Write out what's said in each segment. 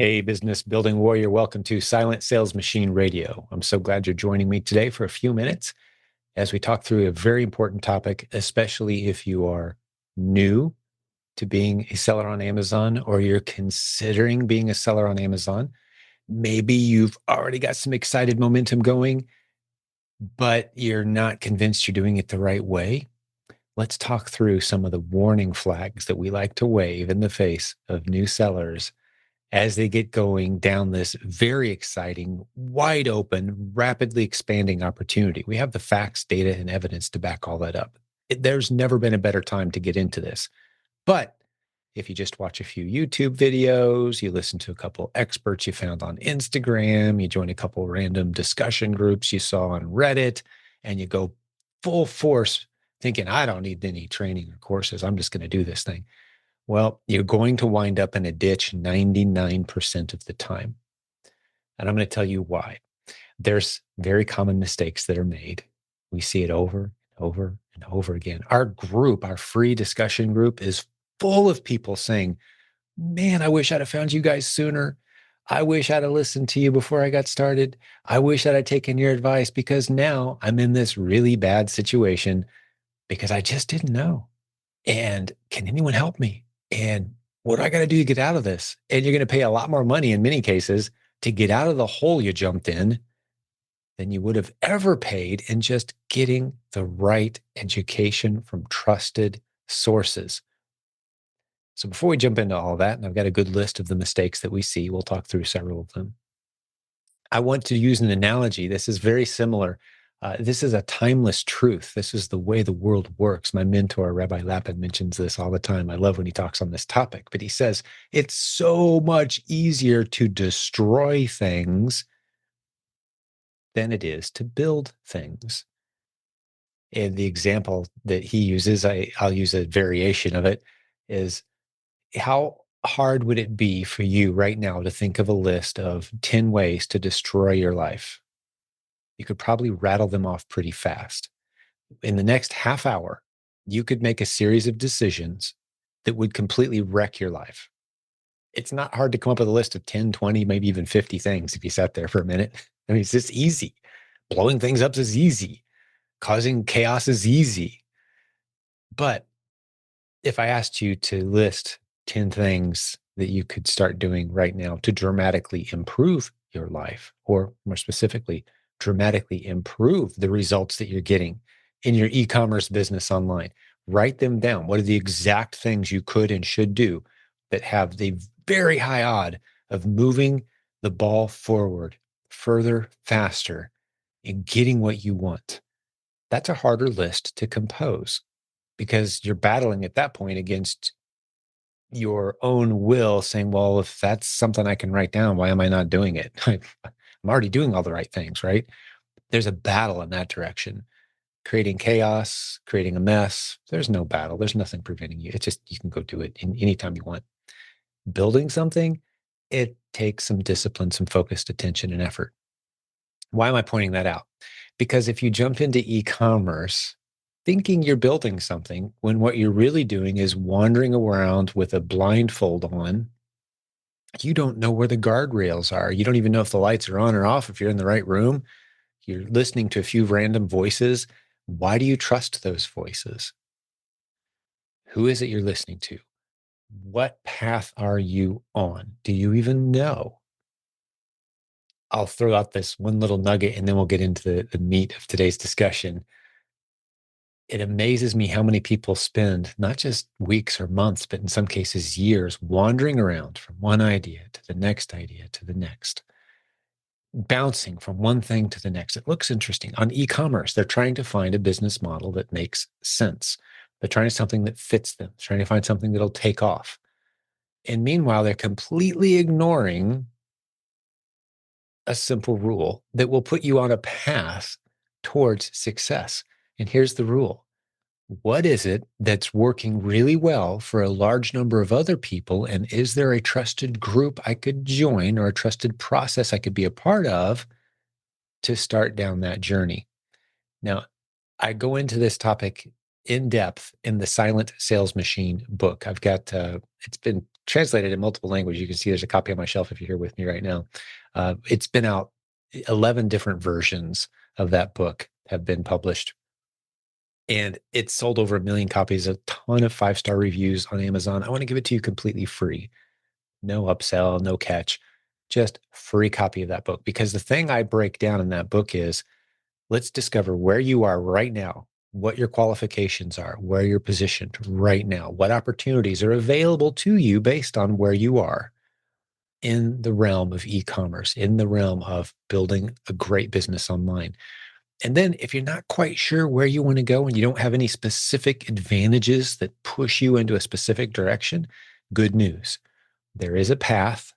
Hey, business building warrior, welcome to Silent Sales Machine Radio. I'm so glad you're joining me today for a few minutes as we talk through a very important topic, especially if you are new to being a seller on Amazon or you're considering being a seller on Amazon. Maybe you've already got some excited momentum going, but you're not convinced you're doing it the right way. Let's talk through some of the warning flags that we like to wave in the face of new sellers as they get going down this very exciting, wide open, rapidly expanding opportunity. We have the facts, data, and evidence to back all that up. There's never been a better time to get into this. But if you just watch a few YouTube videos, you listen to a couple experts you found on Instagram, you join a couple random discussion groups you saw on Reddit, and you go full force thinking, I don't need any training or courses. I'm just going to do this thing. Well, you're going to wind up in a ditch 99% of the time. And I'm going to tell you why. There's very common mistakes that are made. We see it over and over and over again. Our group, our free discussion group, is full of people saying, man, I wish I'd have found you guys sooner. I wish I'd have listened to you before I got started. I wish that I'd taken your advice because now I'm in this really bad situation because I just didn't know. And can anyone help me? And what do I got to do to get out of this? And you're going to pay a lot more money in many cases to get out of the hole you jumped in than you would have ever paid in just getting the right education from trusted sources. So before we jump into all that, and I've got a good list of the mistakes that we see, we'll talk through several of them. I want to use an analogy. This is very similar. This is a timeless truth. This is the way the world works. My mentor, Rabbi Lapin, mentions this all the time. I love when he talks on this topic, but he says it's so much easier to destroy things than it is to build things. And the example that he uses, I'll use a variation of it, is how hard would it be for you right now to think of a list of 10 ways to destroy your life? You could probably rattle them off pretty fast. In the next half hour, you could make a series of decisions that would completely wreck your life. It's not hard to come up with a list of 10, 20, maybe even 50 things if you sat there for a minute. I mean, it's just easy. Blowing things up is easy. Causing chaos is easy. But if I asked you to list 10 things that you could start doing right now to dramatically improve your life, or more specifically, dramatically improve the results that you're getting in your e-commerce business online, write them down. What are the exact things you could and should do that have the very high odd of moving the ball forward further, faster, and getting what you want? That's a harder list to compose because you're battling at that point against your own will, saying, well, if that's something I can write down, why am I not doing it? I'm already doing all the right things, right? There's a battle in that direction. Creating chaos, creating a mess. There's no battle. There's nothing preventing you. It's just you can go do it anytime you want. Building something, it takes some discipline, some focused attention and effort. Why am I pointing that out? Because if you jump into e-commerce thinking you're building something when what you're really doing is wandering around with a blindfold on, you don't know where the guardrails are. You don't even know if the lights are on or off, if you're in the right room. You're listening to a few random voices. Why do you trust those voices? Who is it you're listening to? What path are you on? Do you even know? I'll throw out this one little nugget and then we'll get into the meat of today's discussion. It amazes me how many people spend not just weeks or months, but in some cases years wandering around from one idea to the next idea to the next, bouncing from one thing to the next. It looks interesting. On e-commerce, they're trying to find a business model that makes sense. They're trying to something that fits them, trying to find something that'll take off. And meanwhile, they're completely ignoring a simple rule that will put you on a path towards success. And here's the rule. What is it that's working really well for a large number of other people? And is there a trusted group I could join or a trusted process I could be a part of to start down that journey? Now, I go into this topic in depth in the Silent Sales Machine book. I've got, it's been translated in multiple languages. You can see there's a copy on my shelf if you're here with me right now. It's been out, 11 different versions of that book have been published. And it's sold over 1 million copies, a ton of 5-star reviews on Amazon. I want to give it to you completely free. No upsell, no catch, just free copy of that book. Because the thing I break down in that book is, let's discover where you are right now, what your qualifications are, where you're positioned right now, what opportunities are available to you based on where you are in the realm of e-commerce, in the realm of building a great business online. And then if you're not quite sure where you want to go and you don't have any specific advantages that push you into a specific direction, good news. There is a path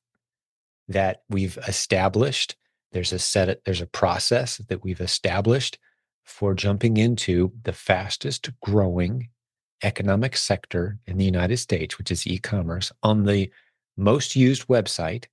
that we've established. There's a process that we've established for jumping into the fastest growing economic sector in the United States, which is e-commerce, on the most used website,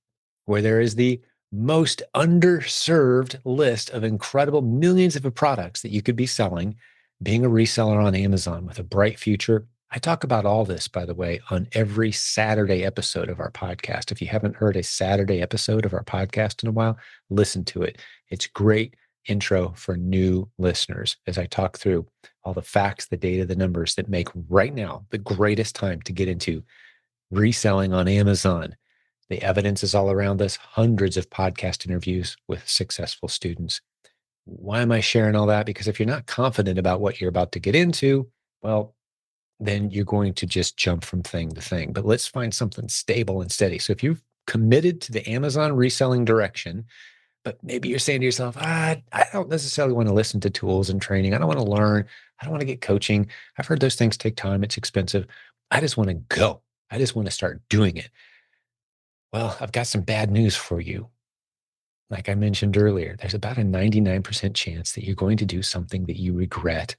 where there is the most underserved list of incredible millions of products that you could be selling, being a reseller on Amazon with a bright future. I talk about all this, by the way, on every Saturday episode of our podcast. If you haven't heard a Saturday episode of our podcast in a while, listen to it. It's great intro for new listeners as I talk through all the facts, the data, the numbers that make right now the greatest time to get into reselling on Amazon. The evidence is all around us, hundreds of podcast interviews with successful students. Why am I sharing all that? Because if you're not confident about what you're about to get into, well, then you're going to just jump from thing to thing. But let's find something stable and steady. So if you've committed to the Amazon reselling direction, but maybe you're saying to yourself, I don't necessarily want to listen to tools and training. I don't want to learn. I don't want to get coaching. I've heard those things take time. It's expensive. I just want to go. I just want to start doing it. Well, I've got some bad news for you. Like I mentioned earlier, there's about a 99% chance that you're going to do something that you regret,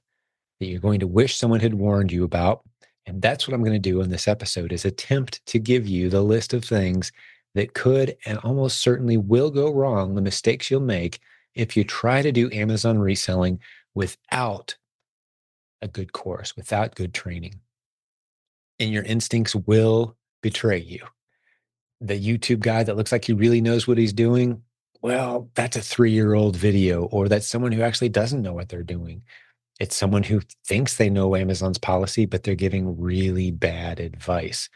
that you're going to wish someone had warned you about. And that's what I'm going to do in this episode, is attempt to give you the list of things that could and almost certainly will go wrong, the mistakes you'll make if you try to do Amazon reselling without a good course, without good training. And your instincts will betray you. The YouTube guy that looks like he really knows what he's doing, well, that's a 3-year-old video, or that's someone who actually doesn't know what they're doing. It's someone who thinks they know Amazon's policy, but they're giving really bad advice.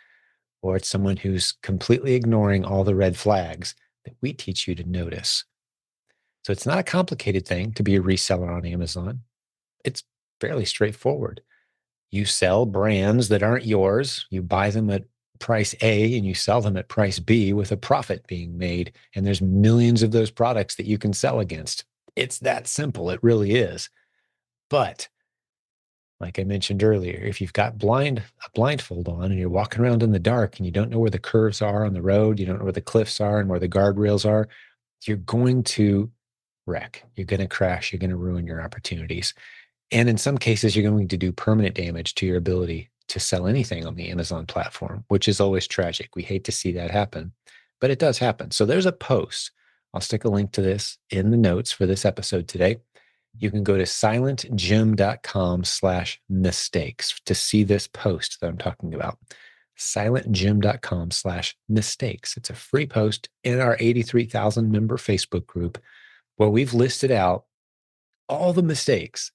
Or it's someone who's completely ignoring all the red flags that we teach you to notice. So it's not a complicated thing to be a reseller on Amazon. It's fairly straightforward. You sell brands that aren't yours. You buy them at price A and you sell them at price B with a profit being made. And there's millions of those products that you can sell against. It's that simple. It really is. But like I mentioned earlier, if you've got a blindfold on and you're walking around in the dark and you don't know where the curves are on the road, you don't know where the cliffs are and where the guardrails are, you're going to wreck. You're going to crash. You're going to ruin your opportunities. And in some cases, you're going to do permanent damage to your ability to sell anything on the Amazon platform, which is always tragic. We hate to see that happen, but it does happen. So there's a post. I'll stick a link to this in the notes for this episode today. You can go to silentjim.com/mistakes to see this post that I'm talking about. silentjim.com/mistakes. It's a free post in our 83,000 member Facebook group where we've listed out all the mistakes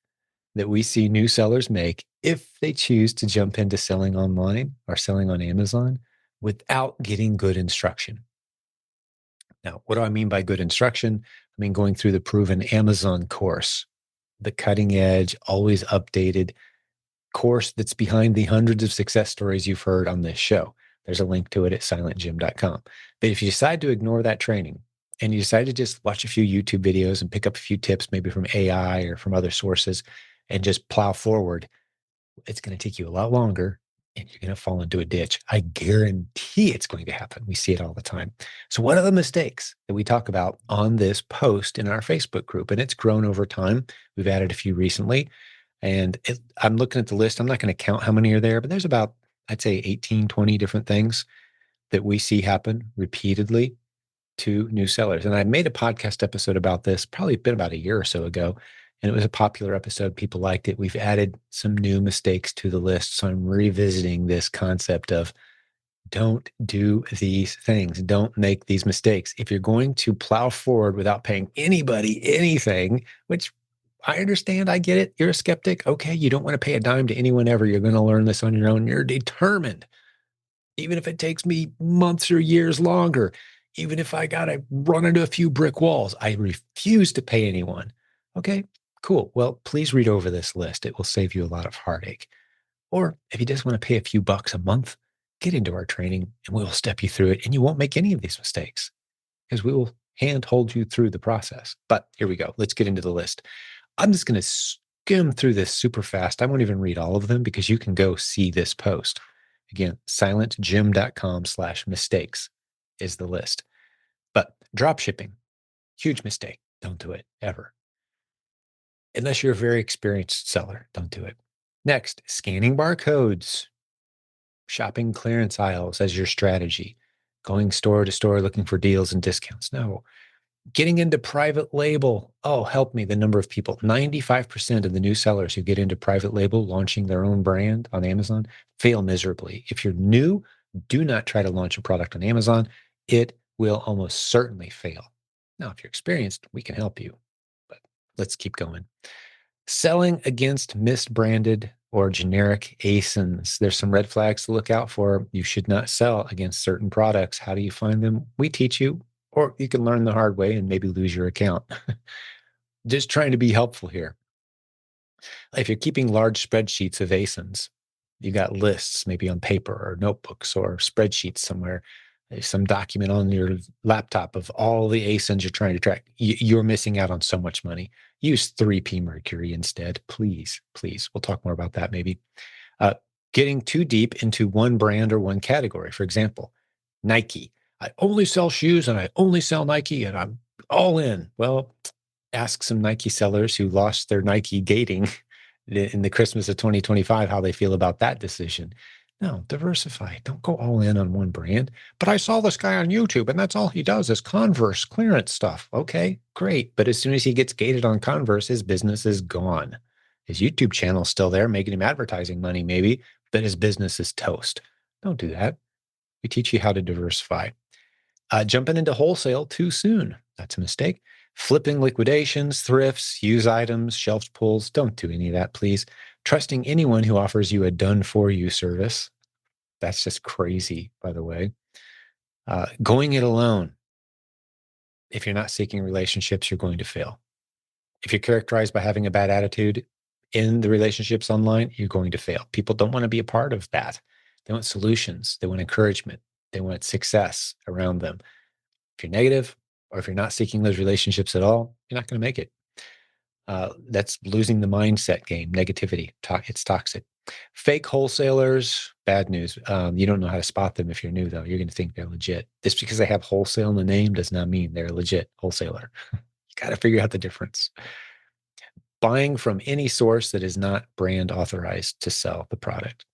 that we see new sellers make if they choose to jump into selling online or selling on Amazon without getting good instruction. Now, what do I mean by good instruction? I mean going through the proven Amazon course, the cutting edge, always updated course that's behind the hundreds of success stories you've heard on this show. There's a link to it at silentjim.com. But if you decide to ignore that training and you decide to just watch a few YouTube videos and pick up a few tips, maybe from AI or from other sources, and just plow forward, it's going to take you a lot longer and you're going to fall into a ditch. I guarantee it's going to happen. We see it all the time. So what are the mistakes that we talk about on this post in our Facebook group? And it's grown over time. We've added a few recently. And I'm looking at the list. I'm not going to count how many are there, but there's about, I'd say 18, 20 different things that we see happen repeatedly to new sellers. And I made a podcast episode about this, probably been about a year or so ago. And it was a popular episode. People liked it. We've added some new mistakes to the list. So I'm revisiting this concept of, don't do these things. Don't make these mistakes. If you're going to plow forward without paying anybody anything, which I understand, I get it. You're a skeptic. Okay, you don't want to pay a dime to anyone ever. You're going to learn this on your own. You're determined, even if it takes me months or years longer, even if I got to run into a few brick walls, I refuse to pay anyone. Okay, cool. Well, please read over this list. It will save you a lot of heartache. Or if you just want to pay a few bucks a month, get into our training and we will step you through it and you won't make any of these mistakes because we will hand hold you through the process. But here we go. Let's get into the list. I'm just going to skim through this super fast. I won't even read all of them because you can go see this post. Again, silentjimdotcom/mistakes is the list. But drop shipping, huge mistake. Don't do it ever. Unless you're a very experienced seller, don't do it. Next, scanning barcodes, shopping clearance aisles as your strategy, going store to store looking for deals and discounts. No, getting into private label. Oh, help me. The number of people, 95% of the new sellers who get into private label, launching their own brand on Amazon, fail miserably. If you're new, do not try to launch a product on Amazon. It will almost certainly fail. Now, if you're experienced, we can help you, but let's keep going. Selling against misbranded or generic ASINs. There's some red flags to look out for. You should not sell against certain products. How do you find them? We teach you, or you can learn the hard way and maybe lose your account. Just trying to be helpful here. If you're keeping large spreadsheets of ASINs, you got lists maybe on paper or notebooks or spreadsheets somewhere, some document on your laptop of all the ASINs you're trying to track. You're missing out on so much money. Use 3P Mercury instead, please, please. We'll talk more about that maybe. Uh, Getting too deep into one brand or one category. For example, Nike. I only sell shoes and I only sell Nike and I'm all in. Well, ask some Nike sellers who lost their Nike gating in the Christmas of 2025 how they feel about that decision. No, diversify. Don't go all in on one brand. But I saw this guy on YouTube and that's all he does is Converse clearance stuff. Okay, great. But as soon as he gets gated on Converse, his business is gone. His YouTube channel is still there, making him advertising money maybe, but his business is toast. Don't do that. We teach you how to diversify. Jumping into wholesale too soon. That's a mistake. Flipping liquidations, thrifts, used items, shelf pulls. Don't do any of that, please. Trusting anyone who offers you a done-for-you service. That's just crazy, by the way. Going it alone. If you're not seeking relationships, you're going to fail. If you're characterized by having a bad attitude in the relationships online, you're going to fail. People don't want to be a part of that. They want solutions. They want encouragement. They want success around them. If you're negative, or if you're not seeking those relationships at all, you're not going to make it. That's losing the mindset game, negativity. It's toxic. Fake wholesalers, bad news. You don't know how to spot them if you're new, though. You're going to think they're legit. Just because they have wholesale in the name does not mean they're a legit wholesaler. You got to figure out the difference. Buying from any source that is not brand authorized to sell the product.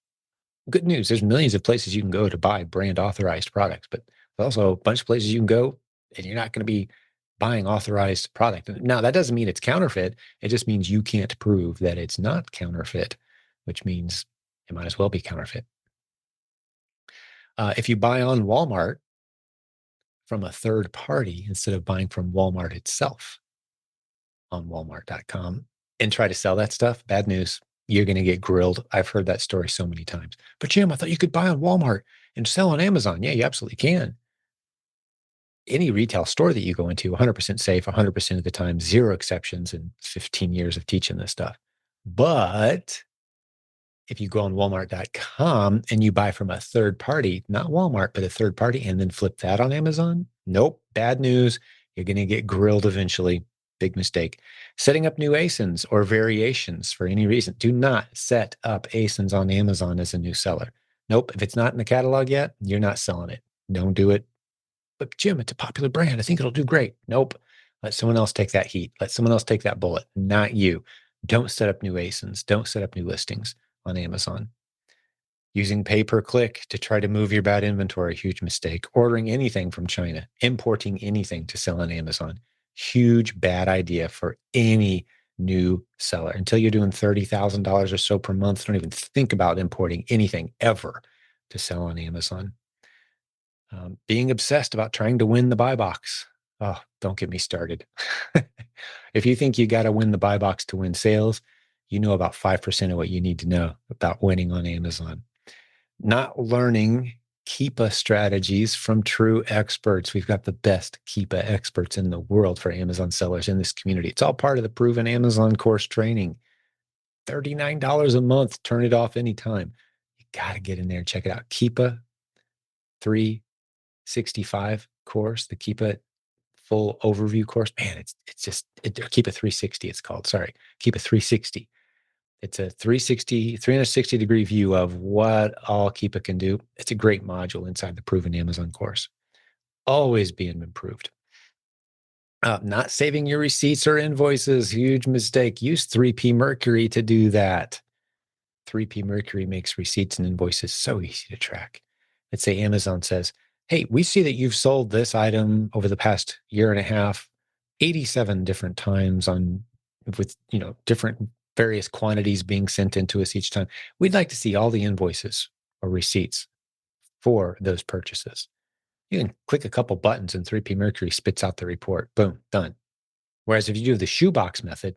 Good news, there's millions of places you can go to buy brand authorized products, but there's also a bunch of places you can go and you're not going to be buying authorized product. Now, that doesn't mean it's counterfeit. It just means you can't prove that it's not counterfeit, which means it might as well be counterfeit. If you buy on Walmart from a third party instead of buying from Walmart itself on walmart.com and try to sell that stuff, bad news. You're going to get grilled. I've heard that story so many times. But Jim, I thought you could buy on Walmart and sell on Amazon. Yeah, you absolutely can. Any retail store that you go into, 100% safe, 100% of the time, zero exceptions in 15 years of teaching this stuff. But if you go on walmart.com and you buy from a third party, not Walmart, but a third party, and then flip that on Amazon, nope, bad news. You're going to get grilled eventually. Big mistake. Setting up new ASINs or variations for any reason. Do not set up ASINs on Amazon as a new seller. Nope. If it's not in the catalog yet, you're not selling it. Don't do it. But Jim, it's a popular brand. I think it'll do great. Nope. Let someone else take that heat. Let someone else take that bullet, not you. Don't set up new ASINs. Don't set up new listings on Amazon. Using pay-per-click to try to move your bad inventory, huge mistake. Ordering anything from China, importing anything to sell on Amazon, huge bad idea for any new seller. Until you're doing $30,000 or so per month, don't even think about importing anything ever to sell on Amazon. Being obsessed about trying to win the buy box. Oh, don't get me started. If you think you got to win the buy box to win sales, you know about 5% of what you need to know about winning on Amazon. Not learning Keepa strategies from true experts. We've got the best Keepa experts in the world for Amazon sellers in this community. It's all part of the Proven Amazon course training. $39 a month. Turn it off anytime. You got to get in there and check it out. Keepa 365 course, the Keepa full overview course. Man, Keepa 360, it's called. Sorry, Keepa 360. It's a 360 degree view of what all Keepa can do. It's a great module inside the Proven Amazon course. Always being improved. Not saving your receipts or invoices, huge mistake. Use 3P Mercury to do that. 3P Mercury makes receipts and invoices so easy to track. Let's say Amazon says, hey, we see that you've sold this item over the past year and a half, 87 different times with different various quantities being sent into us each time. We'd like to see all the invoices or receipts for those purchases. You can click a couple buttons and 3P Mercury spits out the report. Boom, done. Whereas if you do the shoebox method,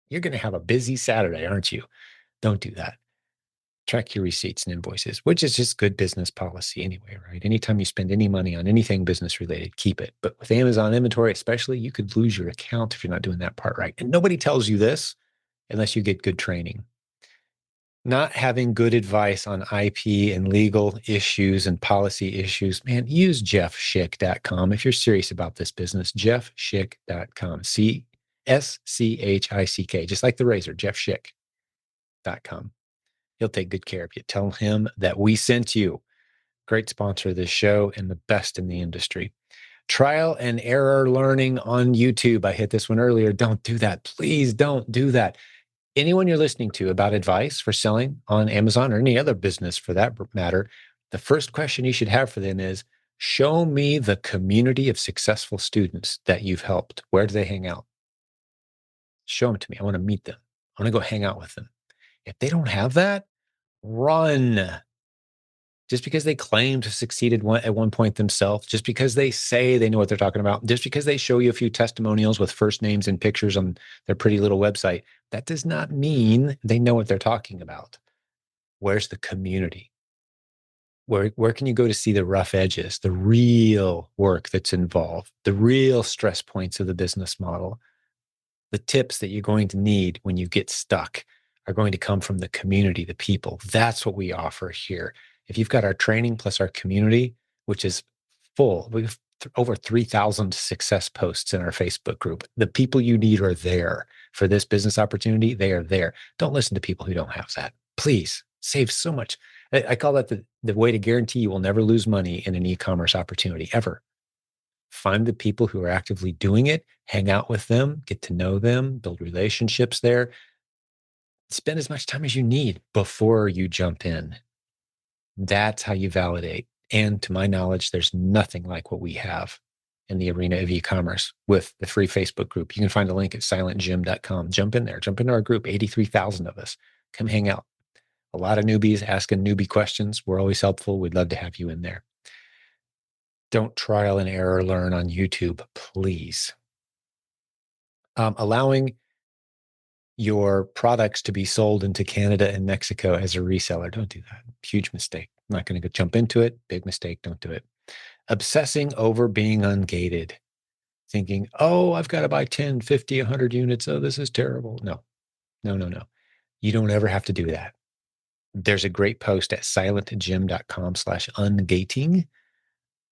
you're going to have a busy Saturday, aren't you? Don't do that. Track your receipts and invoices, which is just good business policy anyway, right? Anytime you spend any money on anything business related, keep it. But with Amazon inventory, especially, you could lose your account if you're not doing that part right. And nobody tells you this unless you get good training. Not having good advice on IP and legal issues and policy issues, man, use jeffschick.com if you're serious about this business. Jeffschick.com. SCHICK, just like the razor, jeffschick.com. He'll take good care of you. Tell him that we sent you. Great sponsor of this show and the best in the industry. Trial and error learning on YouTube. I hit this one earlier. Don't do that. Please don't do that. Anyone you're listening to about advice for selling on Amazon or any other business for that matter, the first question you should have for them is, show me the community of successful students that you've helped. Where do they hang out? Show them to me. I want to meet them. I want to go hang out with them. If they don't have that, run. Just because they claim to succeeded at one point themselves, just because they say they know what they're talking about, just because they show you a few testimonials with first names and pictures on their pretty little website, that does not mean they know what they're talking about. Where's the community? Where can you go to see the rough edges, the real work that's involved, the real stress points of the business model? The tips that you're going to need when you get stuck are going to come from the community, the people. That's what we offer here. If you've got our training plus our community, which is full, we have over 3,000 success posts in our Facebook group. The people you need are there for this business opportunity. They are there. Don't listen to people who don't have that. Please save so much. I call that the way to guarantee you will never lose money in an e-commerce opportunity ever. Find the people who are actively doing it, hang out with them, get to know them, build relationships there. Spend as much time as you need before you jump in. That's how you validate. And to my knowledge, there's nothing like what we have in the arena of e-commerce with the free Facebook group. You can find a link at silentjimdotcom. Jump in there. Jump into our group, 83,000 of us. Come hang out. A lot of newbies asking newbie questions. We're always helpful. We'd love to have you in there. Don't trial and error learn on YouTube, please. Allowing your products to be sold into Canada and Mexico as a reseller. Don't do that. Huge mistake. I'm not going to jump into it. Big mistake. Don't do it. Obsessing over being ungated. Thinking, oh, I've got to buy 10, 50, 100 units. Oh, this is terrible. No. You don't ever have to do that. There's a great post at silentjim.com/ungating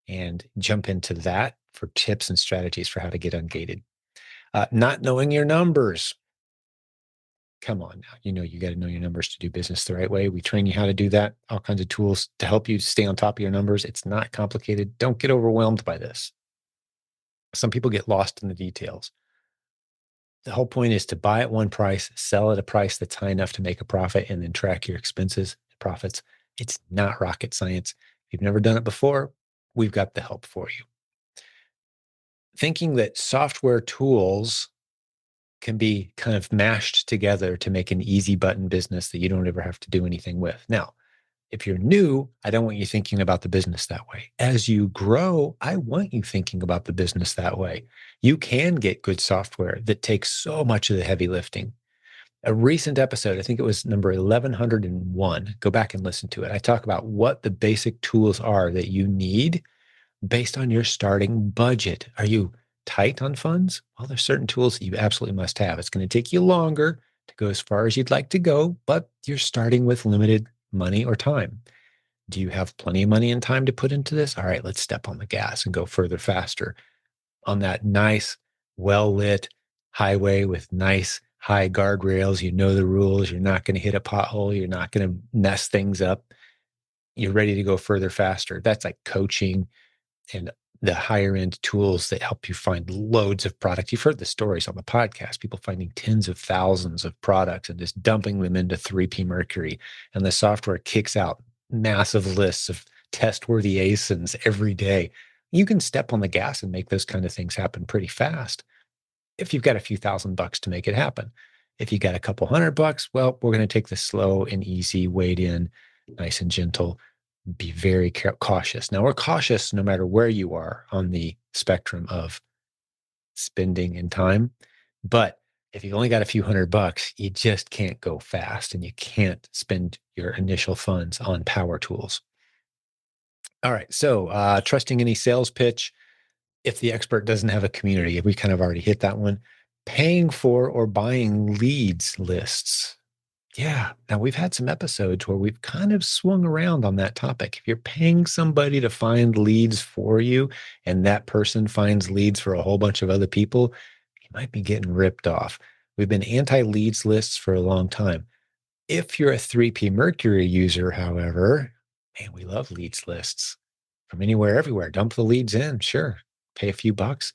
and jump into that for tips and strategies for how to get ungated. Not knowing your numbers. Come on now. You got to know your numbers to do business the right way. We train you how to do that. All kinds of tools to help you stay on top of your numbers. It's not complicated. Don't get overwhelmed by this. Some people get lost in the details. The whole point is to buy at one price, sell at a price that's high enough to make a profit, and then track your expenses and profits. It's not rocket science. If you've never done it before, we've got the help for you. Thinking that software tools can be kind of mashed together to make an easy button business that you don't ever have to do anything with. Now, If you're new, I don't want you thinking about the business that way. As you grow, I want you thinking about the business that way. You can get good software that takes so much of the heavy lifting. A recent episode, I think it was number 1101, go back and listen to it. I talk about what the basic tools are that you need based on your starting budget. Are you tight on funds? Well, there's certain tools that you absolutely must have. It's going to take you longer to go as far as you'd like to go, but you're starting with limited money or time. Do you have plenty of money and time to put into this? All right, let's step on the gas and go further faster on that nice, well lit highway with nice high guardrails. You know the rules. You're not going to hit a pothole. You're not going to mess things up. You're ready to go further faster. That's like coaching and the higher end tools that help you find loads of products. You've heard the stories on the podcast, people finding tens of thousands of products and just dumping them into 3P Mercury. And the software kicks out massive lists of test worthy ASINs every day. You can step on the gas and make those kind of things happen pretty fast if you've got a few $1,000s to make it happen. If you got a couple $100, well, we're going to take the slow and easy, wade in, nice and gentle, be very cautious. Now, we're cautious no matter where you are on the spectrum of spending and time. But if you've only got a few $100, you just can't go fast and you can't spend your initial funds on power tools. All right. So, trusting any sales pitch if the expert doesn't have a community. We kind of already hit that one. Paying for or buying leads lists. Yeah. Now we've had some episodes where we've kind of swung around on that topic. If you're paying somebody to find leads for you and that person finds leads for a whole bunch of other people, you might be getting ripped off. We've been anti-leads lists for a long time. If you're a 3P Mercury user, however, man, we love leads lists from anywhere, everywhere. Dump the leads in, sure. Pay a few bucks.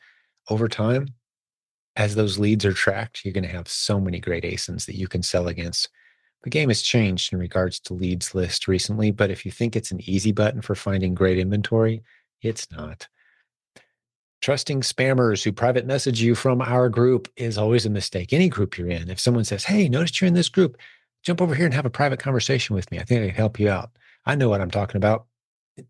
Over time, as those leads are tracked, you're going to have so many great ASINs that you can sell against. The game has changed in regards to leads list recently, but if you think it's an easy button for finding great inventory, it's not. Trusting spammers who private message you from our group is always a mistake. Any group you're in, if someone says, "Hey, notice you're in this group, jump over here and have a private conversation with me. I think I can help you out. I know what I'm talking about."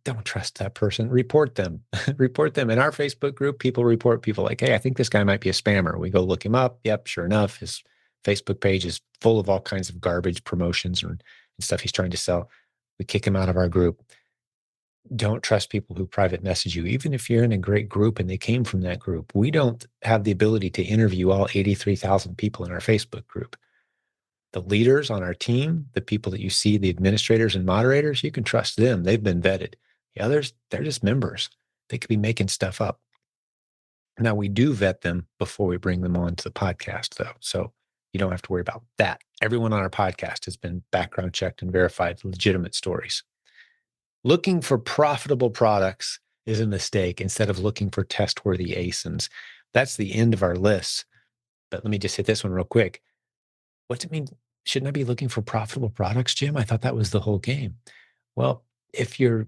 Don't trust that person. Report them. Report them. In our Facebook group, people report people like, "Hey, I think this guy might be a spammer." We go look him up. Yep, sure enough, his Facebook page is full of all kinds of garbage promotions and stuff he's trying to sell. We kick him out of our group. Don't trust people who private message you, even if you're in a great group and they came from that group. We don't have the ability to interview all 83,000 people in our Facebook group. The leaders on our team, the people that you see, the administrators and moderators, you can trust them. They've been vetted. The others, they're just members. They could be making stuff up. Now, we do vet them before we bring them on to the podcast, though. So you don't have to worry about that. Everyone on our podcast has been background checked and verified, legitimate stories. Looking for profitable products is a mistake instead of looking for test-worthy ASINs. That's the end of our list. But let me just hit this one real quick. What's it mean? Shouldn't I be looking for profitable products, Jim? I thought that was the whole game. Well, if you're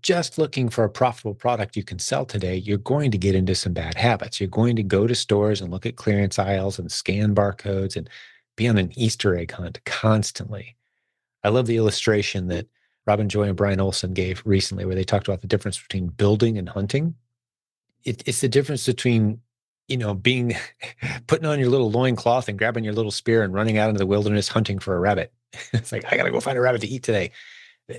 just looking for a profitable product you can sell today, you're going to get into some bad habits. You're going to go to stores and look at clearance aisles and scan barcodes and be on an Easter egg hunt constantly. I love the illustration that Robin Joy and Brian Olson gave recently, where they talked about the difference between building and hunting. It's the difference between, being putting on your little loincloth and grabbing your little spear and running out into the wilderness hunting for a rabbit. It's like, I got to go find a rabbit to eat today.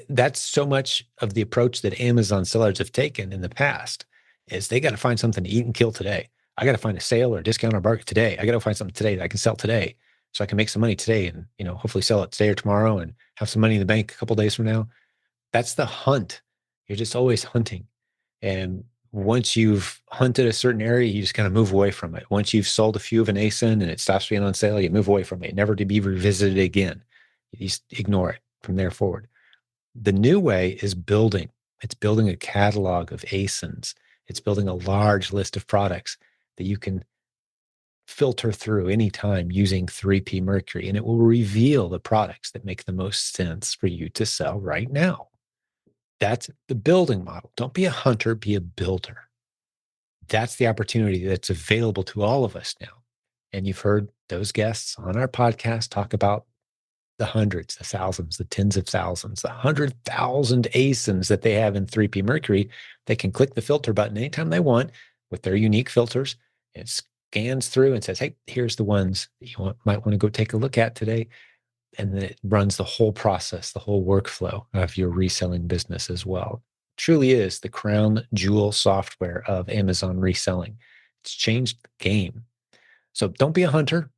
That's so much of the approach that Amazon sellers have taken in the past is they got to find something to eat and kill today. I got to find a sale or a discount or bargain today. I got to find something today that I can sell today so I can make some money today and, hopefully sell it today or tomorrow and have some money in the bank a couple days from now. That's the hunt. You're just always hunting. And once you've hunted a certain area, you just kind of move away from it. Once you've sold a few of an ASIN and it stops being on sale, you move away from it, never to be revisited again. You just ignore it from there forward. The new way is building. It's building a catalog of ASINs. It's building a large list of products that you can filter through anytime using 3P Mercury, and it will reveal the products that make the most sense for you to sell right now. That's the building model. Don't be a hunter, be a builder. That's the opportunity that's available to all of us now. And you've heard those guests on our podcast talk about the hundreds, the thousands, the tens of thousands, the 100,000 ASINs that they have in 3P Mercury. They can click the filter button anytime they want with their unique filters. It scans through and says, hey, here's the ones that might want to go take a look at today. And then it runs the whole process, the whole workflow of your reselling business as well. Truly is the crown jewel software of Amazon reselling. It's changed the game. So don't be a hunter.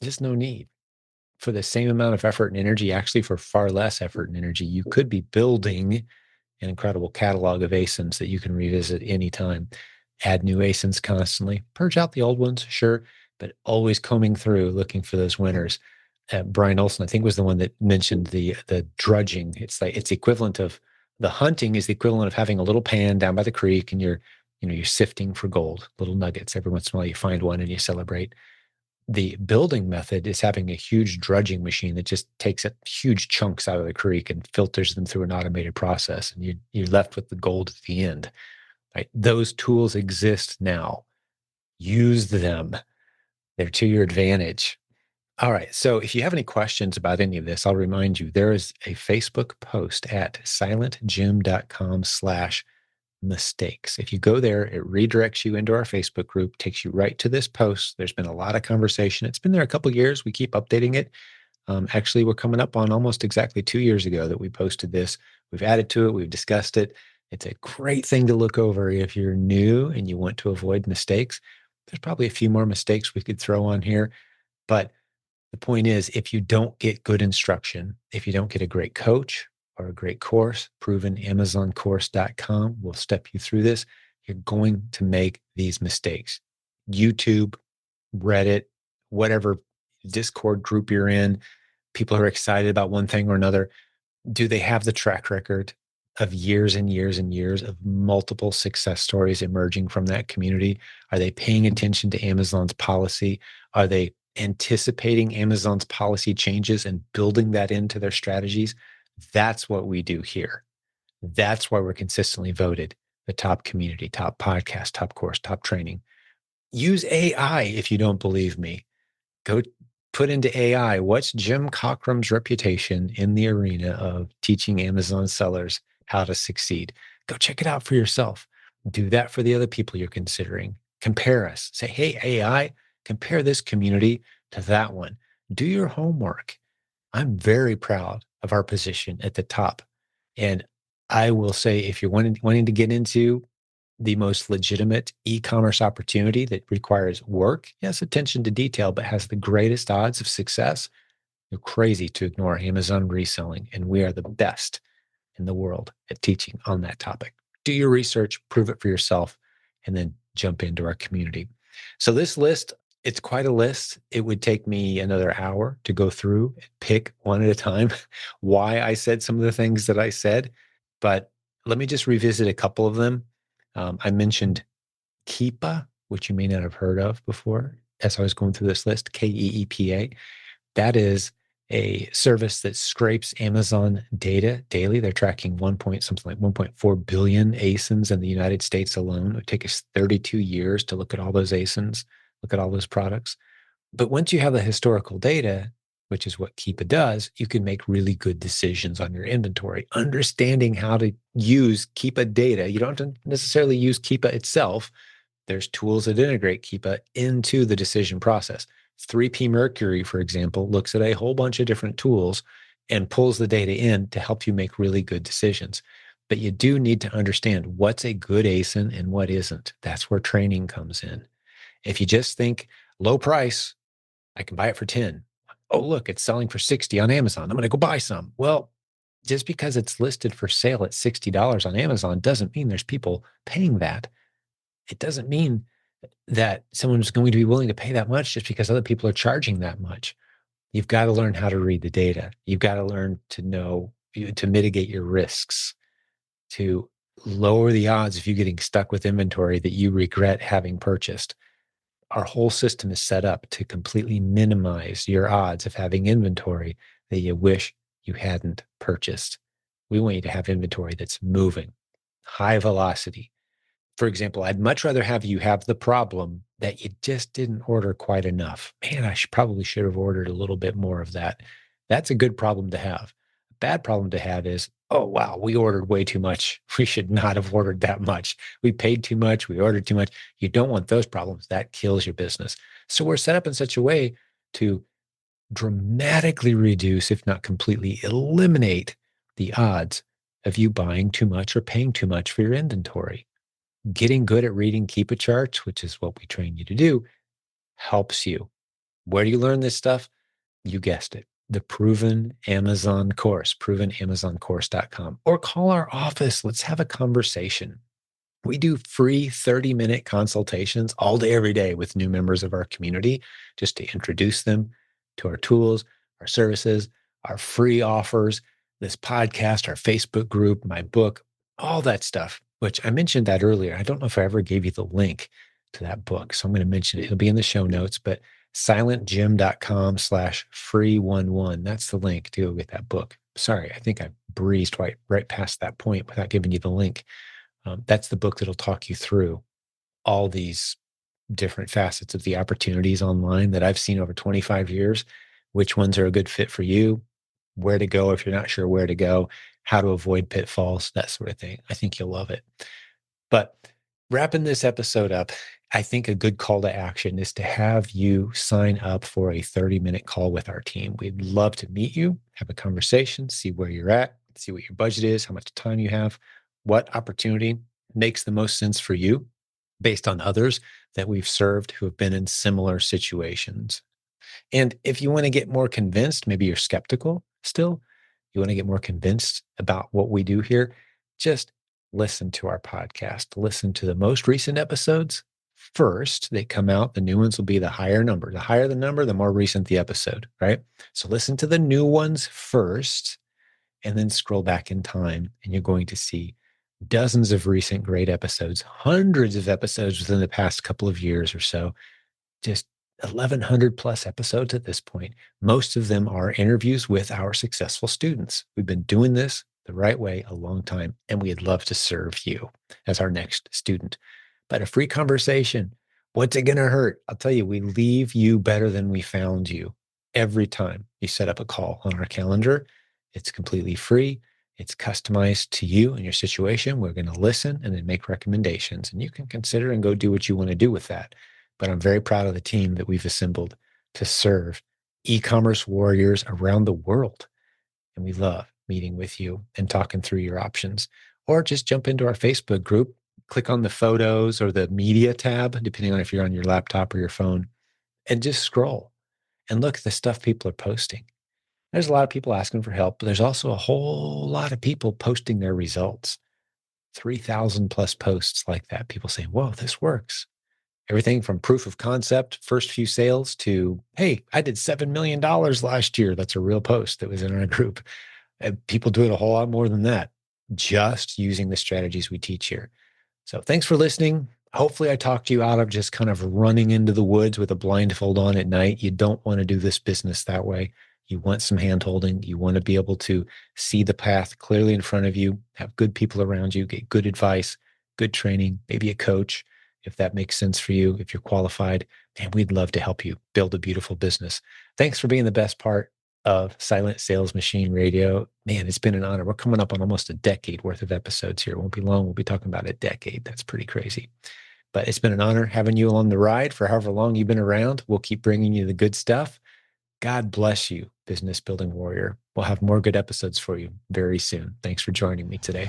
Just no need. For the same amount of effort and energy, actually for far less effort and energy, you could be building an incredible catalog of ASINs that you can revisit anytime. Add new ASINs constantly, purge out the old ones, sure, but always combing through looking for those winners. Brian Olson, I think, was the one that mentioned the drudging. It's like it's equivalent of the hunting is the equivalent of having a little pan down by the creek, and you're sifting for gold, little nuggets. Every once in a while, you find one and you celebrate. The building method is having a huge drudging machine that just takes huge chunks out of the creek and filters them through an automated process, and you're left with the gold at the end. Right? Those tools exist now. Use them. They're to your advantage. All right. So if you have any questions about any of this, I'll remind you there is a Facebook post at silentjim.com/mistakes. If you go there, it redirects you into our Facebook group, takes you right to this post. There's been a lot of conversation. It's been there a couple of years. We keep updating it. Actually, we're coming up on almost exactly 2 years ago that we posted this. We've added to it. We've discussed it. It's a great thing to look over if you're new and you want to avoid mistakes. There's probably a few more mistakes we could throw on here, but the point is, if you don't get good instruction, if you don't get a great coach or a great course, provenamazoncourse.com will step you through this. You're going to make these mistakes. YouTube, Reddit, whatever Discord group you're in, people are excited about one thing or another. Do they have the track record of years and years and years of multiple success stories emerging from that community? Are they paying attention to Amazon's policy? Are they anticipating Amazon's policy changes and building that into their strategies? That's what we do here. That's why we're consistently voted the top community, top podcast, top course, top training. Use AI if you don't believe me. Go put into AI, what's Jim Cockrum's reputation in the arena of teaching Amazon sellers how to succeed? Go check it out for yourself. Do that for the other people you're considering. Compare us. Say, hey, AI, compare this community to that one. Do your homework. I'm very proud of our position at the top. And I will say, if you're wanting to get into the most legitimate e-commerce opportunity that requires work, yes, attention to detail, but has the greatest odds of success, you're crazy to ignore Amazon reselling. And we are the best in the world at teaching on that topic. Do your research, prove it for yourself, and then jump into our community. So this list, it's quite a list. It would take me another hour to go through and pick one at a time why I said some of the things that I said. But let me just revisit a couple of them. I mentioned Keepa, which you may not have heard of before as I was going through this list, Keepa. That is a service that scrapes Amazon data daily. They're tracking something like 1.4 billion ASINs in the United States alone. It would take us 32 years to look at all those ASINs, look at all those products. But once you have the historical data, which is what Keepa does, you can make really good decisions on your inventory. Understanding how to use Keepa data, you don't have to necessarily use Keepa itself. There's tools that integrate Keepa into the decision process. 3P Mercury, for example, looks at a whole bunch of different tools and pulls the data in to help you make really good decisions. But you do need to understand what's a good ASIN and what isn't. That's where training comes in. If you just think low price, I can buy it for 10. Oh, look, it's selling for 60 on Amazon. I'm going to go buy some. Well, just because it's listed for sale at $60 on Amazon doesn't mean there's people paying that. It doesn't mean that someone's going to be willing to pay that much just because other people are charging that much. You've got to learn how to read the data. You've got to learn to know, to mitigate your risks, to lower the odds of you getting stuck with inventory that you regret having purchased. Our whole system is set up to completely minimize your odds of having inventory that you wish you hadn't purchased. We want you to have inventory that's moving, high velocity. For example, I'd much rather have you have the problem that you just didn't order quite enough. Man, probably should have ordered a little bit more of that. That's a good problem to have. A bad problem to have is, oh, wow, we ordered way too much. We should not have ordered that much. We paid too much. We ordered too much. You don't want those problems. That kills your business. So we're set up in such a way to dramatically reduce, if not completely eliminate, the odds of you buying too much or paying too much for your inventory. Getting good at reading Keep charts, which is what we train you to do, helps you. Where do you learn this stuff? You guessed it. The Proven Amazon course, provenamazoncourse.com, or call our office. Let's have a conversation. We do free 30-minute consultations all day, every day with new members of our community, just to introduce them to our tools, our services, our free offers, this podcast, our Facebook group, my book, all that stuff, which I mentioned that earlier. I don't know if I ever gave you the link to that book. So I'm going to mention it. It'll be in the show notes, but silentjim.com/free11. That's the link to go get that book. Sorry, I think I breezed right past that point without giving you the link. That's the book that'll talk you through all these different facets of the opportunities online that I've seen over 25 years, which ones are a good fit for you, where to go if you're not sure where to go, how to avoid pitfalls, that sort of thing. I think you'll love it. But wrapping this episode up, I think a good call to action is to have you sign up for a 30-minute call with our team. We'd love to meet you, have a conversation, see where you're at, see what your budget is, how much time you have, what opportunity makes the most sense for you based on others that we've served who have been in similar situations. And if you want to get more convinced, maybe you're skeptical still, you want to get more convinced about what we do here, just listen to our podcast. Listen to the most recent episodes first. They come out. The new ones will be the higher number. The higher the number, the more recent the episode, right? So listen to the new ones first and then scroll back in time, and you're going to see dozens of recent great episodes, hundreds of episodes within the past couple of years or so, just 1,100 plus episodes at this point. Most of them are interviews with our successful students. We've been doing this the right way a long time, and we'd love to serve you as our next student. But a free conversation, what's it going to hurt? I'll tell you, we leave you better than we found you every time you set up a call on our calendar. It's completely free. It's customized to you and your situation. We're going to listen and then make recommendations, and you can consider and go do what you want to do with that. But I'm very proud of the team that we've assembled to serve e-commerce warriors around the world. And we love meeting with you and talking through your options. Or just jump into our Facebook group, click on the photos or the media tab, depending on if you're on your laptop or your phone, and just scroll and look at the stuff people are posting. There's a lot of people asking for help, but there's also a whole lot of people posting their results. 3,000 plus posts like that. People saying, whoa, this works. Everything from proof of concept, first few sales, to, hey, I did $7 million last year. That's a real post that was in our group. And people doing a whole lot more than that, just using the strategies we teach here. So thanks for listening. Hopefully I talked you out of just kind of running into the woods with a blindfold on at night. You don't want to do this business that way. You want some hand holding. You want to be able to see the path clearly in front of you, have good people around you, get good advice, good training, maybe a coach, if that makes sense for you, if you're qualified. And we'd love to help you build a beautiful business. Thanks for being the best part of Silent Sales Machine Radio. Man, it's been an honor. We're coming up on almost a decade worth of episodes here. It won't be long. We'll be talking about a decade. That's pretty crazy. But it's been an honor having you along the ride for however long you've been around. We'll keep bringing you the good stuff. God bless you, business building warrior. We'll have more good episodes for you very soon. Thanks for joining me today.